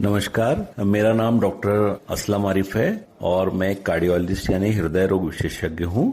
नमस्कार, मेरा नाम डॉक्टर असलम आरिफ है और मैं कार्डियोलॉजिस्ट यानी हृदय रोग विशेषज्ञ हूँ।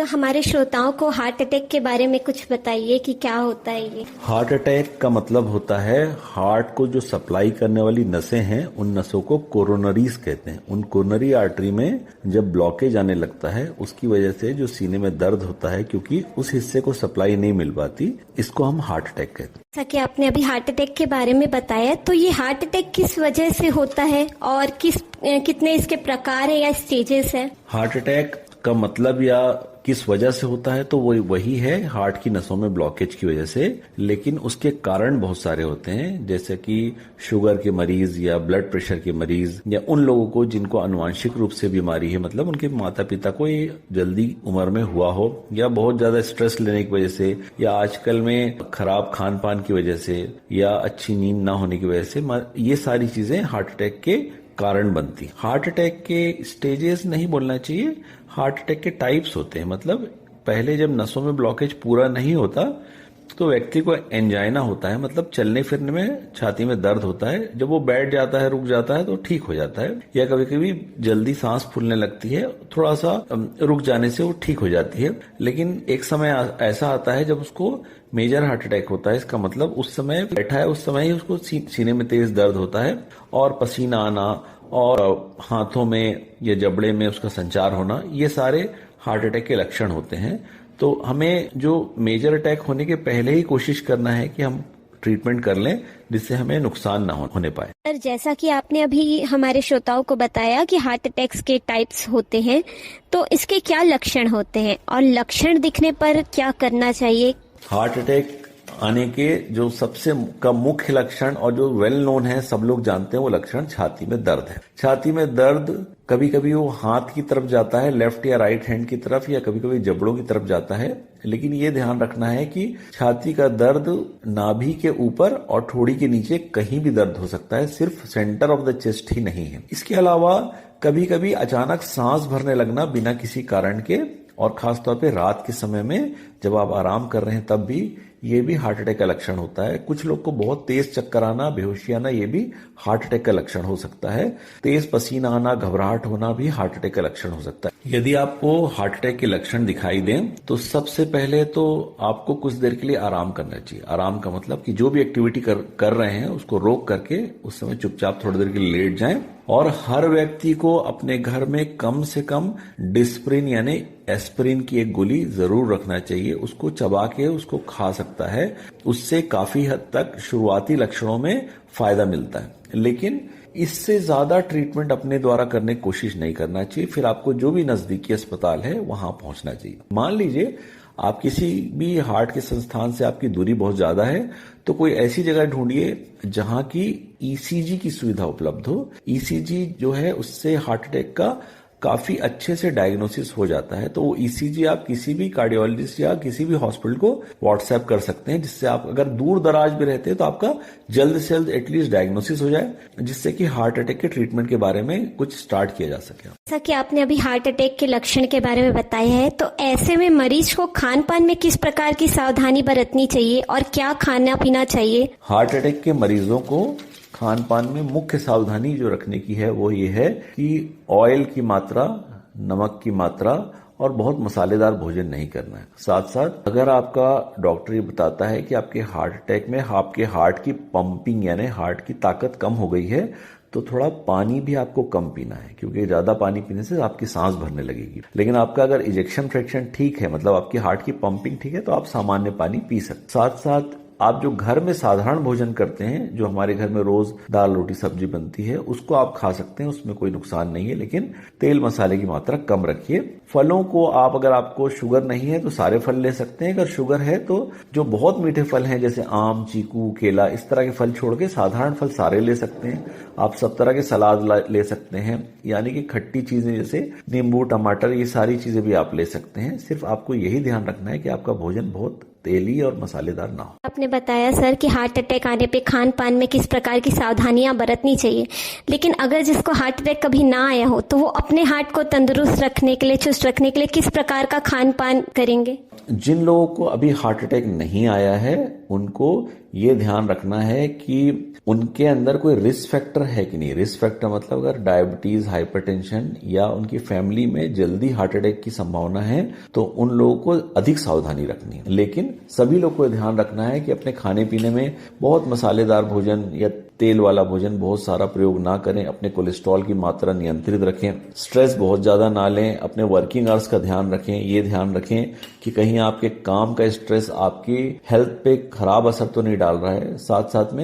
हमारे श्रोताओं को हार्ट अटैक के बारे में कुछ बताइए कि क्या होता है ये। हार्ट अटैक का मतलब होता है हार्ट को जो सप्लाई करने वाली नसें हैं उन नसों को कोरोनरीज कहते हैं। उन कोरोनरी आर्टरी में जब ब्लॉकेज आने लगता है उसकी वजह से जो सीने में दर्द होता है क्योंकि उस हिस्से को सप्लाई नहीं मिल पाती, इसको हम हार्ट अटैक कहते हैं। जैसा कि आपने अभी हार्ट अटैक के बारे में बताया, तो ये हार्ट अटैक किस वजह से होता है और कितने इसके प्रकार है या स्टेजेस है? हार्ट अटैक का मतलब या किस वजह से होता है तो वही है हार्ट की नसों में ब्लॉकेज की वजह से, लेकिन उसके कारण बहुत सारे होते हैं, जैसे कि शुगर के मरीज या ब्लड प्रेशर के मरीज या उन लोगों को जिनको आनुवंशिक रूप से बीमारी है, मतलब उनके माता पिता को ये जल्दी उम्र में हुआ हो या बहुत ज्यादा स्ट्रेस लेने की वजह से या आजकल में खराब खान पान की वजह से या अच्छी नींद ना होने की वजह से, ये सारी चीजें हार्ट अटैक के कारण बनती। हार्ट अटैक के स्टेजेस नहीं बोलना चाहिए, हार्ट अटैक के टाइप्स होते हैं। मतलब पहले जब नसों में ब्लॉकेज पूरा नहीं होता तो व्यक्ति को एंजाइना होता है, मतलब चलने फिरने में छाती में दर्द होता है। जब वो बैठ जाता है, रुक जाता है तो ठीक हो जाता है, या कभी कभी जल्दी सांस फूलने लगती है, थोड़ा सा रुक जाने से वो ठीक हो जाती है। लेकिन एक समय ऐसा आता है जब उसको मेजर हार्ट अटैक होता है। इसका मतलब उस समय बैठा है उस समय ही उसको सीने में तेज दर्द होता है और पसीना आना और हाथों में या जबड़े में उसका संचार होना, ये सारे हार्ट अटैक के लक्षण होते हैं। तो हमें जो मेजर अटैक होने के पहले ही कोशिश करना है कि हम ट्रीटमेंट कर लें जिससे हमें नुकसान ना होने पाए। सर, जैसा कि आपने अभी हमारे श्रोताओं को बताया कि हार्ट अटैक्स के टाइप्स होते हैं, तो इसके क्या लक्षण होते हैं और लक्षण दिखने पर क्या करना चाहिए? हार्ट अटैक आने के जो सबसे का मुख्य लक्षण और जो वेल नोन है, सब लोग जानते हैं, वो लक्षण छाती में दर्द है। छाती में दर्द कभी कभी वो हाथ की तरफ जाता है, लेफ्ट या राइट हैंड की तरफ, या कभी कभी जबड़ों की तरफ जाता है। लेकिन ये ध्यान रखना है कि छाती का दर्द नाभि के ऊपर और ठोड़ी के नीचे कहीं भी दर्द हो सकता है, सिर्फ सेंटर ऑफ द चेस्ट ही नहीं है। इसके अलावा कभी कभी अचानक सांस भरने लगना बिना किसी कारण के, और खासतौर पे रात के समय में जब आप आराम कर रहे हैं तब भी, ये भी हार्ट अटैक का लक्षण होता है। कुछ लोग को बहुत तेज चक्कर आना, बेहोशी आना, ये भी हार्ट अटैक का लक्षण हो सकता है। तेज पसीना आना, घबराहट होना भी हार्ट अटैक का लक्षण हो सकता है। यदि आपको हार्ट अटैक के लक्षण दिखाई दें तो सबसे पहले तो आपको कुछ देर के लिए आराम करना चाहिए। आराम का मतलब कि जो भी एक्टिविटी कर रहे हैं उसको रोक करके उस समय चुपचाप थोड़ी देर के लिए लेट जाएं। और हर व्यक्ति को अपने घर में कम से कम डिस्प्रिन यानी एस्पिरिन की एक गोली जरूर रखना चाहिए। उसको चबा के उसको खा सकता है, उससे काफी हद तक शुरुआती लक्षणों में फायदा मिलता है। लेकिन इससे ज्यादा ट्रीटमेंट अपने द्वारा करने की कोशिश नहीं करना चाहिए। फिर आपको जो भी नजदीकी अस्पताल है वहां पहुंचना चाहिए। मान लीजिए आप किसी भी हार्ट के संस्थान से आपकी दूरी बहुत ज्यादा है तो कोई ऐसी जगह ढूंढिए जहां की ईसीजी की सुविधा उपलब्ध हो। ईसीजी जो है उससे हार्ट अटैक का काफी अच्छे से डायग्नोसिस हो जाता है। तो वो ईसीजी आप किसी भी कार्डियोलॉजिस्ट या किसी भी हॉस्पिटल को व्हाट्सएप कर सकते हैं, जिससे आप अगर दूर दराज भी रहते हैं तो आपका जल्द से जल्द एटलीस्ट डायग्नोसिस हो जाए, जिससे कि हार्ट अटैक के ट्रीटमेंट के बारे में कुछ स्टार्ट किया जा सके। जैसा कि आपने अभी हार्ट अटैक के लक्षण के बारे में बताया है, तो ऐसे में मरीज को खान पान में किस प्रकार की सावधानी बरतनी चाहिए और क्या खाना पीना चाहिए? हार्ट अटैक के मरीजों को खान पान में मुख्य सावधानी जो रखने की है वो ये है कि ऑयल की मात्रा, नमक की मात्रा और बहुत मसालेदार भोजन नहीं करना है। साथ साथ अगर आपका डॉक्टर ये बताता है कि आपके हार्ट अटैक में आपके हार्ट की पंपिंग यानी हार्ट की ताकत कम हो गई है तो थोड़ा पानी भी आपको कम पीना है, क्योंकि ज्यादा पानी पीने से आपकी सांस भरने लगेगी। लेकिन आपका अगर इजेक्शन फ्रैक्शन ठीक है, मतलब आपकी हार्ट की पंपिंग ठीक है, तो आप सामान्य पानी पी सकते। साथ साथ आप जो घर में साधारण भोजन करते हैं, जो हमारे घर में रोज दाल रोटी सब्जी बनती है, उसको आप खा सकते हैं, उसमें कोई नुकसान नहीं है। लेकिन तेल मसाले की मात्रा कम रखिए। फलों को आप, अगर आपको शुगर नहीं है तो सारे फल ले सकते हैं। अगर शुगर है तो जो बहुत मीठे फल हैं जैसे आम, चीकू, केला, इस तरह के फल छोड़ के साधारण फल सारे ले सकते हैं। आप सब तरह के सलाद ले सकते हैं, यानी कि खट्टी चीजें जैसे नींबू, टमाटर, ये सारी चीजें भी आप ले सकते हैं। सिर्फ आपको यही ध्यान रखना है कि आपका भोजन बहुत तेली और मसालेदार ना हो। आपने बताया सर कि हार्ट अटैक आने पे खान पान में किस प्रकार की सावधानियां बरतनी चाहिए, लेकिन अगर जिसको हार्ट अटैक कभी ना आया हो तो वो अपने हार्ट को तंदुरुस्त रखने के लिए, चुस्त रखने के लिए किस प्रकार का खान पान करेंगे? जिन लोगों को अभी हार्ट अटैक नहीं आया है उनको ये ध्यान रखना है कि उनके अंदर कोई रिस्क फैक्टर है कि नहीं। रिस्क फैक्टर मतलब अगर डायबिटीज, हाइपरटेंशन या उनकी फैमिली में जल्दी हार्ट अटैक की संभावना है तो उन लोगों को अधिक सावधानी रखनी है। लेकिन सभी लोग को ध्यान रखना है कि अपने खाने पीने में बहुत मसालेदार भोजन या तेल वाला भोजन बहुत सारा प्रयोग ना करें, अपने कोलेस्ट्रॉल की मात्रा नियंत्रित रखें, स्ट्रेस बहुत ज्यादा ना लें, अपने वर्किंग आवर्स का ध्यान रखें। ये ध्यान रखें कि कहीं आपके काम का स्ट्रेस आपकी हेल्थ पे खराब असर तो नहीं डाल रहा है। साथ साथ में